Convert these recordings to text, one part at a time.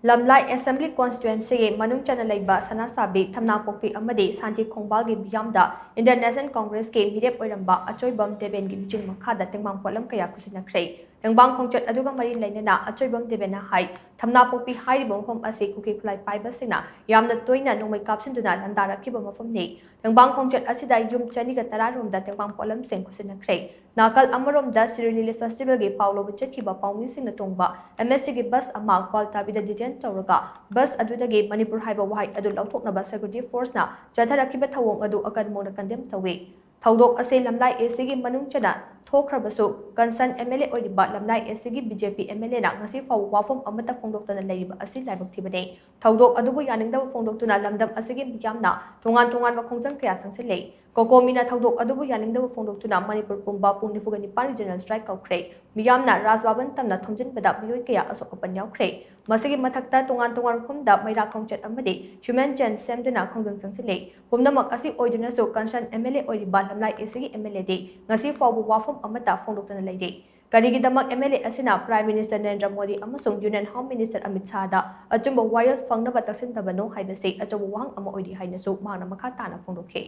LAMLAI Assembly Constituency Manung Chana LEIBA Sanasabi Thamnapokpi Amadi Shanti Khongbal gi MEEYAM International Congress ke MEEREP OIRAMBA Achoibam Deben gi LUCHING MAKHA TENGBANG Potlam kaya Khutshinnakhre TENGBANG khongchat aduga mari lainana Achoibam Deben na hai Thamnapokpi hairiba mafam ase kuki khulai paiba sina yamna toina nongmai kapsinduna landarakiba mafam ni TENGBANG khongchat asida yum chani ga tararomda TENGBANG Potlam sing Khutshinnakhre Nakal Amaromda Sirili Festival ge Paulo Butchkiba Pawmi sing na tongba MSC ge bus ama Kwaltabi da detain tawraga bus adudagi Manipur haiba wahai adu lauthoknaba security force na chatharakiba thawong adu akanmona condemn tawi Thaudok ase LAMLAI AC gi manung chana thokrabasu concern MLA oiba LAMLAI AC gi BJP MLA na ngasi faw wafom amata phongdoktana leiba asi laibak thibane Thaudok adubu yaningda phongdoktuna lamdam ase gi yamna tongan ba khongjang kaya sangsilei Kokomina Thaudok adubu yaningda phongdoktuna Manipur pumba pungnifugani pari general strike kaukre miyamna Rajbaban tamna thomjin bada miyoi kaya asokapan yaukre masigi mathakta tongan khumda maira khongchat amadi human gen semduna khongjang sangsilei pumnamak asi oiduna so concern MLA oiba LAMLAI AC gi MLA de ngasi faw wafom amata phongdoktana leide Karigidamak MLA asina Prime Minister Narendra Modi amasung Union Home Minister Amit Shah da achumba wayal fangnaba taksintabano haibase achabu wahang ama oidi hainasu mahna makha tana phongdokhe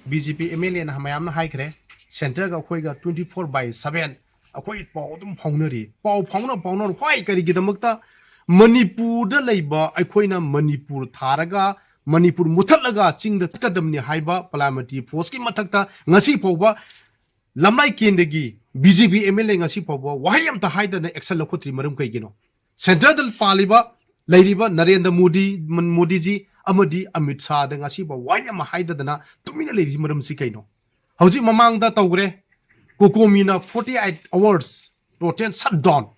BJP MLA na mayam na hai kre center ga khoi ga 24/7 akoi pau dum phaunari pau phauna hwai kari gi damakta Manipur da leiba akoi na Manipur tharaga Manipur muthatlaga ching da kadamni haiba parliamentary force ki mathakta ngasi pawba LAMLAI kendegi BJP MLA ngasi pawba wahayam ta haida na action lakhotri marum kai gino center dal paliba leiriba Narendra Modi ji Amadi Amit Shah da ngasi ba wayam haida dana tumina leiri marum si kaino hauji mamang da tawgre kokomina 48 hours total shutdown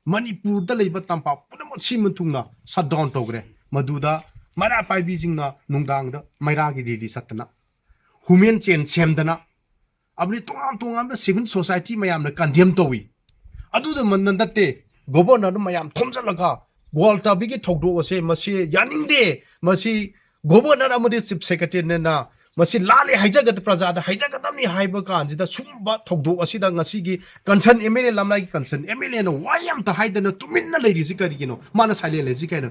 Manipur da leiba tampa punam simuntungna shutdown tawgre maduda mara pai bijingna nungdang da maira gi dili satna human chain semdana abni tongan da civil society mayam na condemn towi adu da manandate governor mayam thomjalaga Walta bigi thogdo ase masi yaningde masi governor amadi chief secretary na masi lale haijagat prajada haijagatami haiba kanjida sumba thogdo asida ngasi gi concern MLA LAMLAI gi concern MLA no wayam ta haidana tuminna leiri si karigino mana sale le si kaina